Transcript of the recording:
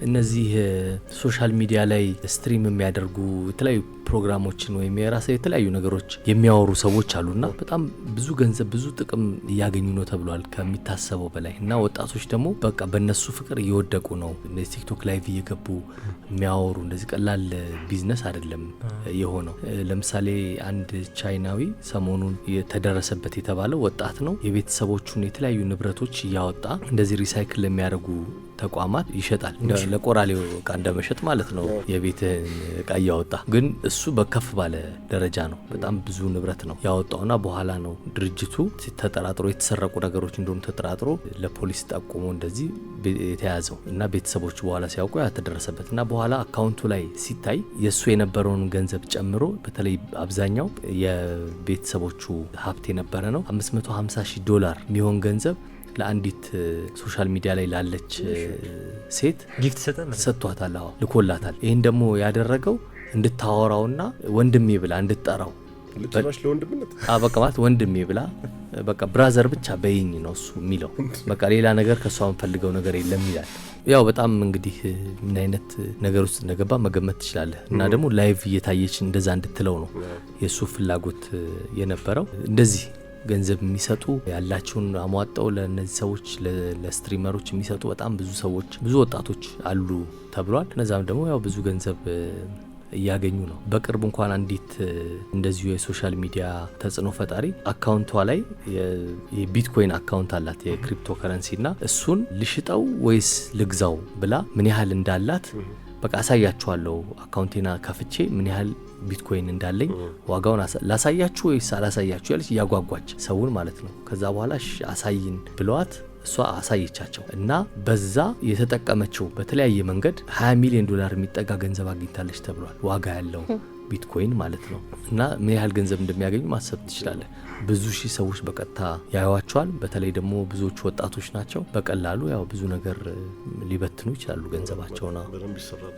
እነዚህ ሶሻል ሚዲያ ላይ ስትሪም የሚያደርጉ የተለያዩ ፕሮግራሞችን ወይም የራስ የተለያዩ ነገሮች የሚያወሩ ሰዎች አሉና በጣም ብዙ ገንዘብ ብዙ ጥቅም እያገኙ ነው ተብሏል ከሚታሰበው በላይ እና ወጣቶች ደግሞ በቃ በእነሱ ፍቅር እየወደቁ ነው። እንደዚህ ቲክቶክ ላይቭ እየገቡ የሚያወሩ እንደዚህ ቀላል ቢዝነስ አይደለም የሆነው። ለምሳሌ አንድ ቻይናዊ ሰሞኑን የተደረሰበት የተባለው ወጣት ነው የቤተሰቦቹን የተለያዩ ንብረቶች እያወጣ እንደዚህ ሪሳይክል ለሚያደርጉ ተቋማት ይሸጣል። ለቆራሌው እቃ እንደመሸጥ ማለት ነው። የቤትህን እቃ እያወጣ ግን እሱ በከፍ ባለ ደረጃ ነው። በጣም ብዙ ንብረት ነው ያወጣውና በኋላ ነው ድርጅቱ ተጠራጥሮ የተሰረቁ ነገሮች እንደሆኑ ተጠራጥሮ ለፖሊስ ጠቁሞ እንደዚህ የተያዘው እና ቤተሰቦቹ በኋላ ሲያውቁ ያተደረሰበትና በኋላ አካውንቱ ላይ ሲታይ የሱ የነበረውን ገንዘብ ጨምሮ በተለይ አብዛኛው የቤተሰቦቹ ሀብት የነበረ ነው $550,000 የሚሆን ገንዘብ ለአንዲት ሶሻል ሚዲያ ላይ ላለች ሴት ጊፍት ሰጥቷታል፣ ልኮላታል። ይሄን ደግሞ ያደረገው እንድታወራውና ወንድሜ ብላ እንድትጠራው ለጭራሽ ለወንድምነት በቃ ማለት ወንድሜ ብላ በቃ ብራዘር ብቻ በይኝ ነው እሱ የሚለው። በቃ ሌላ ነገር ከሷ የምፈልገው ነገር የለም ይላል። ያው በጣም እንግዲህ ምን አይነት ነገር ውስጥ እንደገባ መገመት ትችላለህ። እና ደግሞ ላይቭ እየታየች እንደዛ እንድትለው ነው የሱ ፍላጎት የነበረው። እንደዚህ ገንዘብ የሚሰጡ ያላቸውን አሟጣው ለነዚህ ሰዎች ለስትሪመሮች የሚሰጡ በጣም ብዙ ሰዎች ብዙ ወጣቶች አሉ ተብሏል። እነዛም ደግሞ ያው ብዙ ገንዘብ እያገኙ ነው። በቅርብ እንኳን አንዲት እንደዚሁ የሶሻል ሚዲያ ተጽዕኖ ፈጣሪ አካውንቷ ላይ የቢትኮይን አካውንት አላት የክሪፕቶ ከረንሲና እሱን ልሽጠው ወይስ ልግዛው ብላ ምን ያህል እንዳላት በቃ አሳያችኋለሁ አካውንቴና ከፍቼ ምን ያህል ቢትኮይን እንዳለኝ ዋጋውን ላሳያችሁ ወይስ አላሳያችሁ ያለች ያጓጓች ሰውን ማለት ነው። ከዛ በኋላ አሳይን ብለዋት እሷ አሳየቻቸው እና በዛ የተጠቀመችው በተለያየ መንገድ $20 ሚሊዮን የሚጠጋ ገንዘብ አግኝታለች ተብሏል። ዋጋ ያለው ቢትኮይን ማለት ነው። እና ምን ያህል ገንዘብ እንደሚያገኙ ማሰብ ትችላለህ። ብዙ ሺህ ሰዎች በቀጥታ ያዩዋቸዋል። በተለይ ደግሞ ብዙዎቹ ወጣቶች ናቸው። በቀላሉ ያው ብዙ ነገር ሊበትኑ ይችላሉ ገንዘባቸውና በደንብ ይሰራል።